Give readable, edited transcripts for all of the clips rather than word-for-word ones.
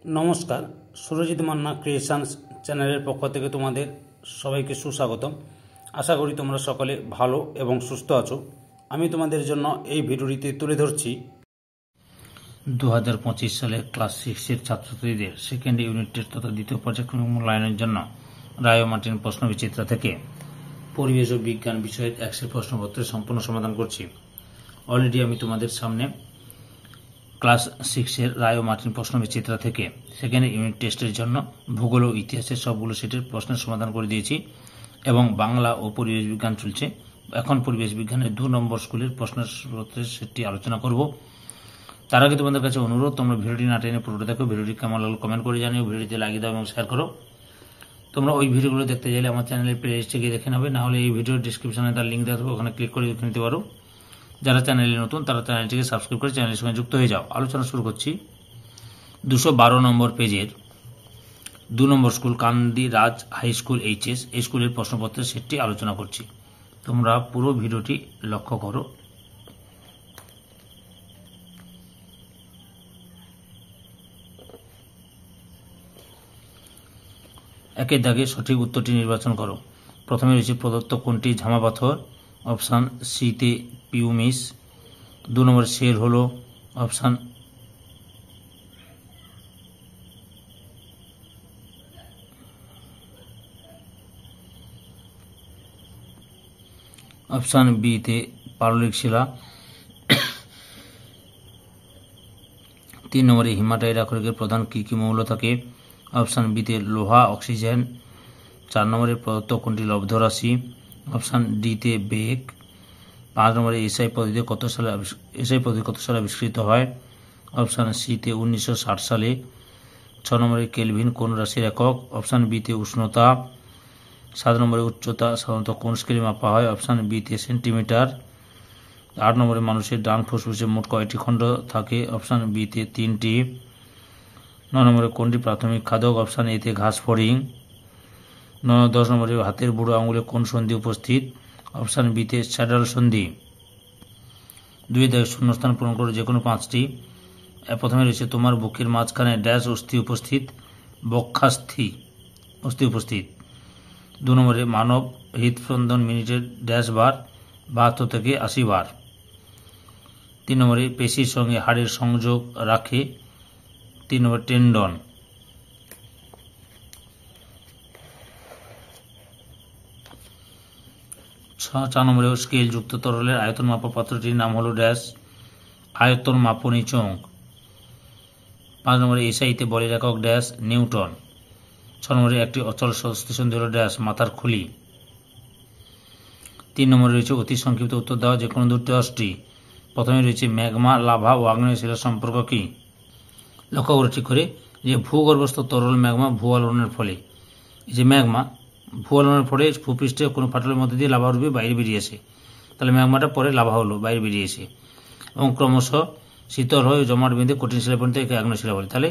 নমস্কার, সুরজিৎ মান্না ক্রিয়েশনস চ্যানেলের পক্ষ থেকে তোমাদের সবাইকে সুস্বাগতম। আশা করি তোমরা সকলে ভালো এবং সুস্থ আছো। আমি তোমাদের জন্য এই ভিডিওটিতে তুলে ধরছি 2025 সালে ক্লাস 6-এর ছাত্রছাত্রীদের সেকেন্ড ইউনিট টেস্ট তথা দ্বিতীয় পর্যায়ক্রমিক মূল্যায়নের জন্য রায় ও মার্টিন প্রশ্নবিচিত্রা থেকে পরিবেশ ও বিজ্ঞান বিষয়ের 100 প্রশ্নপত্রের সম্পূর্ণ সমাধান করছি। অলরেডি আমি তোমাদের সামনে ক্লাস 6-এর রায় ও মার্টিন প্রশ্নবিচিত্রা থেকে সেকেন্ড ইউনিট টেস্টের জন্য ভূগোল ও ইতিহাসের সবগুলো সেটের প্রশ্নের সমাধান করে দিয়েছি এবং বাংলা ও পরিবেশ বিজ্ঞান চলছে। এখন পরিবেশ বিজ্ঞানের 2 নম্বর স্কুলের প্রশ্নপত্রের সেটটি আলোচনা করব। তার আগে তোমাদের কাছে অনুরোধ, তোমরা ভিডিওটি না টেনে পুরোটা দেখো। ভিডিওটি কেমন লাগলো কমেন্ট করে জানিও, ভিডিওতে লাগিয়ে দাও এবং শেয়ার করো। তোমরা ওই ভিডিওগুলো দেখতে চাইলে আমার চ্যানেলের প্লে লিস্টে গিয়ে দেখে নেবে, না হলে এই ভিডিওর ডিসক্রিপশনে তার লিঙ্ক দেওয়া থাকবে, ওখানে ক্লিক করে দেখে নিতে পারো। যারা চ্যানেলে নতুন তারা চ্যানেলটিকে সাবস্ক্রাইব করে চ্যানেলের সঙ্গে যুক্ত হয়ে যাও। আলোচনা শুরু করছি 212 নম্বর পেজের 2 নম্বর স্কুল কান্দি রাজ হাই স্কুল এইচএস এই স্কুলের প্রশ্নপত্রের সেটটি আলোচনা করছি। তোমরা পুরো ভিডিওটি লক্ষ্য করো। একের দাগে সঠিক উত্তরটি নির্বাচন করো। প্রথমে রয়েছে প্রদত্ত কোনটি ঝামা পাথর? অপশান সিতে পিউমিস। 2 নম্বর শের হলো অপশান বিতে পাললিক শিলা। 3 নম্বরে হিমাটাইট আকরিকের প্রধান কী কী মৌল থাকে? অপশান বিতে লোহা, অক্সিজেন। 4 নম্বরে প্রদত্ত কোনটি লব্ধ রাশি? অপশান ডিতে বেগ। 5 নম্বরে এসআই পদ্ধতি কত সালে আবিষ্কৃত হয়? অপশান সিতে 1960 সালে। 6 নম্বরে কেলভিন কোন রাশির একক? অপশান বিতে উষ্ণতা। 7 নম্বরে উচ্চতা সাধারণত কোন স্কেলে মাপা হয়? অপশান বিতে সেন্টিমিটার। 8 নম্বরে মানুষের ডান ফুসফুসে মোট কয়টি খণ্ড থাকে? অপশান বিতে 3টি। 9 নম্বরে কোনটি প্রাথমিক খাদক? অপশান এতে ঘাস ফড়িং। 10 নম্বরে হাতের বুড়ো আঙুলে কোন সন্ধি উপস্থিত? অপশান বিতে স্যাডল সন্ধি। 2 দাগে শূন্যস্থান পূরণ করে যে কোনো 5টি। প্রথমে রয়েছে তোমার বুকের মাঝখানে ড্যাশ অস্থি উপস্থিত? বক্ষাস্থি অস্থি উপস্থিত। 2 নম্বরে মানব হৃদস্পন্দন মিনিটে ড্যাশ বার? 72 থেকে 80 বার। 3 নম্বরে পেশির সঙ্গে হাড়ের সংযোগ রাখে? 3 নম্বর টেন্ডন। 4 নম্বরে স্কেলযুক্ত তরলের আয়তন মাপা পাত্রটির নাম হলো ড্যাশ? আয়তন মাপনী চোঙ। 5 নম্বরে এসআইতে বলের একক ড্যাশ? নিউটন। 6 নম্বরে একটি অচল স্থিসন্ধি হলো ড্যাশ? মাথার খুলি। 3 নম্বরে রয়েছে অতি সংক্ষিপ্ত উত্তর দেওয়া যে কোনো 10টি। প্রথমে রয়েছে ম্যাগমা, লাভা ও আগ্নেয় শিলার সম্পর্ক কি? লক্ষ্য করে ঠিক করে যে ভূগর্ভস্থ তরল ম্যাগমা ভূয়ালোড়নের ফলে, এই যে ম্যাগমা ভূয়ালোড়নের ফলে ভূপৃষ্ঠে কোনো ফাটলের মধ্যে দিয়ে লাভা রূপে বাইরে বেরিয়েছে, তাহলে ম্যাগমাটা পরে লাভা হলো, বাইরে বেরিয়েছে এবং ক্রমশ শীতল হয়ে জমাট বেঁধে কঠিন শিলা পর্যন্ত একে আগ্নেয় শিলা বলে। তাহলে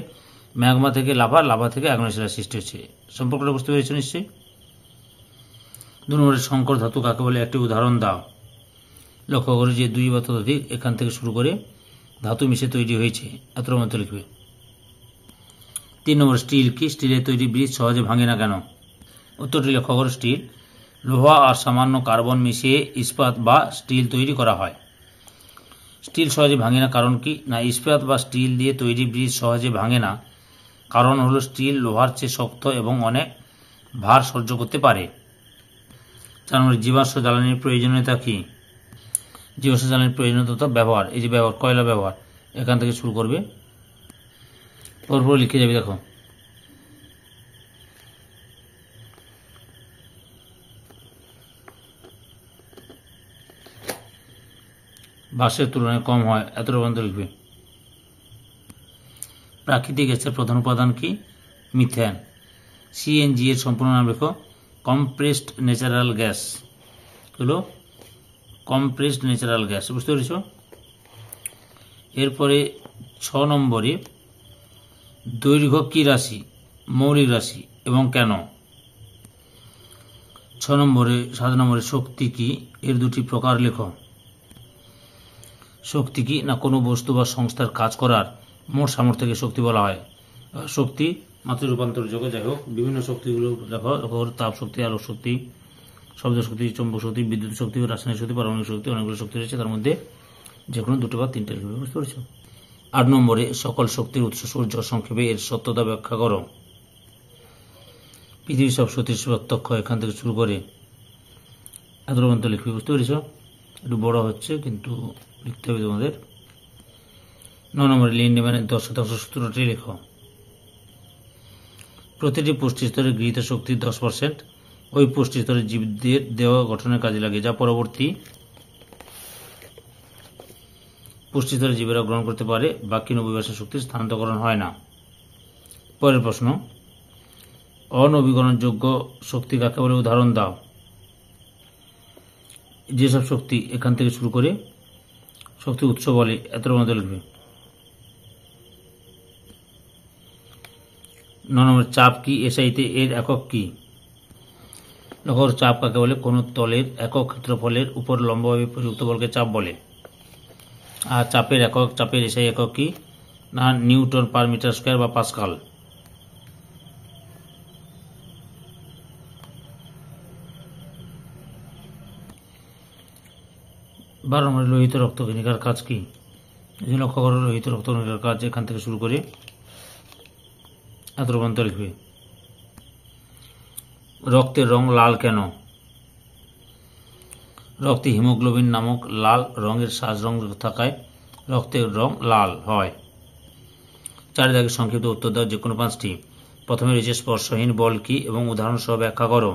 ম্যাগমা থেকে লাভা, লাভা থেকে আগ্নেয় শিলার সৃষ্টি হচ্ছে। সম্পর্কটা বুঝতে পেরেছো নিশ্চয়ই? 2 নম্বরে সংকর ধাতু কাকে বলে? একটি উদাহরণ দাও। লক্ষ্য করে যে 2 বা ততোধিক এখান থেকে শুরু করে ধাতু মিশে তৈরি হয়েছে, এতটার মধ্যে লিখবে। 3 নম্বর স্টিল কি? স্টিলের তৈরি ব্রিজ সহজে ভাঙে না কেন? উত্তরটি লক্ষ্য করো। স্টিল লোহা আর সামান্য কার্বন মিশিয়ে ইস্পাত বা স্টিল তৈরি করা হয়। স্টিল সহজে ভাঙে না কারণ কি? না, ইস্পাত বা স্টিল দিয়ে তৈরি ব্রিজ সহজে ভাঙে না কারণ হলো স্টিল লোহার চেয়ে শক্ত এবং অনেক ভার সহ্য করতে পারে। 4 নম্বর জীবাশ্ম জ্বালানির প্রয়োজনীয়তা কি? জীবাশ্ম জ্বালানির প্রয়োজনীয়তা ব্যবহার, এই যে ব্যবহার, কয়লা ব্যবহার, এখান থেকে শুরু করবে, পরপর লিখে যাবে। দেখো বাঁশের তুলনায় কম হয়, এতটা পর্যন্ত লিখবে। প্রাকৃতিক গ্যাসের প্রধান উপাদান কি? মিথেন। সিএনজি এর সম্পূর্ণ নাম লেখো। কম্প্রেসড ন্যাচারাল গ্যাস হলো কম্প্রেসড ন্যাচারাল গ্যাস। বুঝতে পেরেছ? এরপরে 6 নম্বরে দৈর্ঘ্য কি রাশি? মৌলিক রাশি এবং কেন? 6 নম্বরে 7 নম্বরে শক্তি কি? এর 2টি প্রকার লেখো। শক্তি কি? না কোনো বস্তু বা সংস্থার কাজ করার মোট সামর্থ্যকে শক্তি বলা হয়। শক্তি মাত্রা রূপান্তরযোগ্য। যাই হোক, বিভিন্ন শক্তিগুলো দেখো, তাপ শক্তি, আলোক শক্তি, শব্দ শক্তি, চৌম্বক শক্তি, বিদ্যুৎ শক্তি, রাসায়নিক শক্তি, পারমাণবিক শক্তি, অনেকগুলো শক্তি রয়েছে। তার মধ্যে যে কোনো দুটো বা তিনটে লিখবে, বুঝতে পেরেছ। 8 নম্বরে সকল শক্তির উৎস সূর্য, সংক্ষেপে এর সত্যতা ব্যাখ্যা করো। পৃথিবীর সব শক্তির প্রত্যক্ষ, এখান থেকে শুরু করে এত পর্যন্ত লিখবে, বুঝতে পেরেছ। একটু বড় হচ্ছে কিন্তু লিখতে হবে তোমাদের। 9 নম্বরে লিন্ডম্যানের 10% সূত্রটি লেখো। প্রতিটি পুষ্টি স্তরে গৃহীত শক্তির 10% ওই পুষ্টি স্তরের জীবদের দেহ গঠনের কাজে লাগে, যা পরবর্তী পুষ্টি স্তরে জীবেরা গ্রহণ করতে পারে। বাকি 90% শক্তির স্থানান্তরকরণ হয় না। পরের প্রশ্ন, অনবীকরণযোগ্য শক্তি কাকে বলে, উদাহরণ দাও। যেসব শক্তি এখান থেকে শুরু করে শক্তি উৎস বলে, এতর মধ্যে লিখবে। 9 নম্বর, চাপ কি, এসআইতে এর একক কি। লক্ষ্য করো, চাপ কাকে বলে, কোন তলের একক ক্ষেত্রফলের উপর লম্বভাবে প্রযুক্ত বলকে চাপ বলে। আর চাপের একক, চাপের এসআই একক কি না, নিউটন পার মিটার স্কয়ার বা পাস্কাল। বারো নম্বরে লোহিত রক্তকণিকার কাজ কি। লক্ষ্য করো, লোহিত রক্তকণিকার কাজ এখান থেকে শুরু করে এত পর্যন্ত লিখবে। রক্তের রং লাল কেন। রক্তে হিমোগ্লোবিন নামক লাল রঙের সাজ রং থাকায় রক্তের রং লাল হয়। 4 দাগের সংক্ষিপ্ত উত্তর দাও যে কোনো 5টি। প্রথমে রয়েছে স্পর্শহীন বল কি এবং উদাহরণ সহ ব্যাখ্যা করো।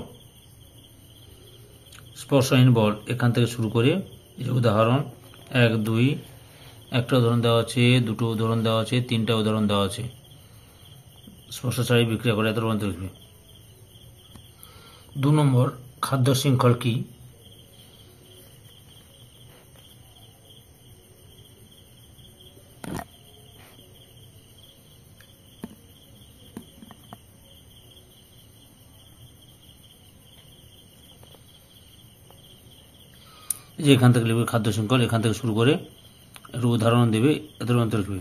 স্পর্শহীন বল এখান থেকে শুরু করে উদাহরণ 1, 2, একটা উদাহরণ দেওয়া আছে, দুটো উদাহরণ দেওয়া আছে, 3টা উদাহরণ দেওয়া আছে। স্পর্শ ছাড়াই বিক্রিয়া করে, এত পর্যন্ত লিখবে। 2 নম্বর, খাদ্য শৃঙ্খল কি। যে এখান থেকে লিখবে খাদ্য শৃঙ্খল, এখান থেকে শুরু করে একটু উদাহরণ দেবে, এত পর্যন্ত লিখবে।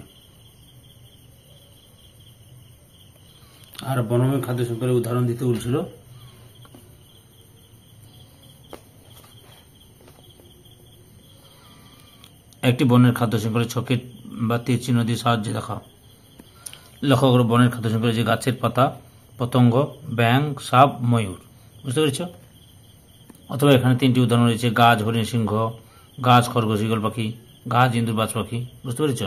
আর বনমের খাদ্য শৃঙ্খলের উদাহরণ দিতে বলছিল। একটি বনের খাদ্য শৃঙ্খলের ছকের বা তীর চিহ্ন দিয়ে সাহায্যে দেখা। লক্ষ্য করো, বনের খাদ্য শৃঙ্খলে যে গাছের পাতা, পতঙ্গ, ব্যাঙ, সাপ, ময়ূর, বুঝতে পেরেছ। অথবা এখানে 3টি উদাহরণ রয়েছে, গাছ, হরিণ, সিংহ, গাছ, খরগোশ, ঈগল পাখি, গাছ, ইঁদুর, বাজ পাখি, বুঝতে পেরেছ।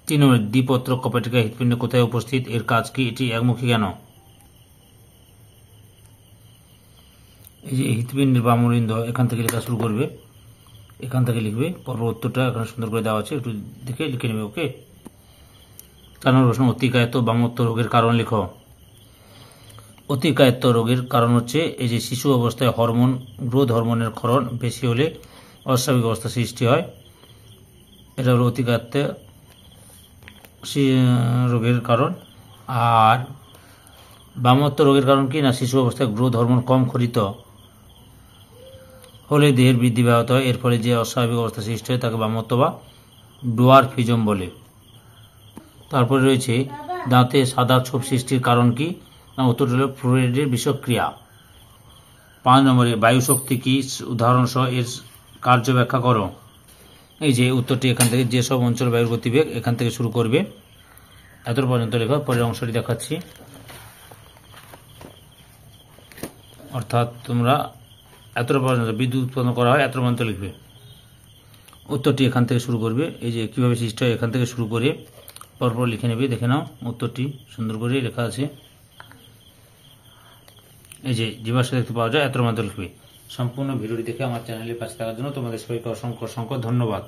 3 নম্বর, দ্বিপত্র কপেটিকা হৃৎপিণ্ড কোথায় উপস্থিত, এর কাজ কি, এটি একমুখী কেন। এই যে হৃৎপিণ্ডের বামরিন্দ, এখান থেকে লেখা শুরু করবে, এখান থেকে লিখবে। পরপর উত্তরটা এখানে সুন্দর করে দেওয়া আছে, একটু দেখে লিখে নেবে, ওকে। 4 নম্বর প্রশ্ন, অতিকায়িত বামত্ব রোগের কারণ লেখো। অতিকায়িত রোগের কারণ হচ্ছে এই যে শিশু অবস্থায় হরমোন, গ্রোথ হরমোনের ক্ষরণ বেশি হলে অস্বাভাবিক অবস্থা সৃষ্টি হয়। এটা হলো অতিকায়িত রোগের কারণ। আর বামত্ব রোগের কারণ কি না, শিশু অবস্থায় গ্রোথ হরমোন কম ক্ষরিত হলে দেহের বৃদ্ধি ব্যাহত হয়, এর ফলে যে অস্বাভাবিক অবস্থা সৃষ্টি হয় তাকে বামত্ব বা ডোয়ারফিজম বলে। তারপরে রয়েছে দাঁতে সাদা ছোপ সৃষ্টির কারণ কি না, উত্তর হল ফ্লুইডের বিষক্রিয়া। 5 নম্বরে বায়ু শক্তি কি, উদাহরণ সহ এর কার্য ব্যাখ্যা করো। এই যে উত্তরটি এখান থেকে, যেসব অঞ্চল বায়ুর গতিবেগ, এখান থেকে শুরু করবে, এত পর্যন্ত লেখা। পরের অংশটি দেখাচ্ছি, অর্থাৎ তোমরা এত পর্যন্ত বিদ্যুৎ উৎপন্ন করা হয়, এত পর্যন্ত লিখবে। উত্তরটি এখান থেকে শুরু করবে, এই যে কীভাবে সৃষ্টি হয় এখান থেকে শুরু করে পরপর লিখে নেবে। দেখে নাও, উত্তরটি সুন্দর করে লেখা আছে। এই যে জীবাশ্ম দেখতে পাওয়া যায়, এত পর্যন্ত লিখবে। সম্পূর্ণ ভিডিওটি দেখে আমার চ্যানেলের পাশে থাকার জন্য তোমাদের সবাইকে অসংখ্য অসংখ্য ধন্যবাদ।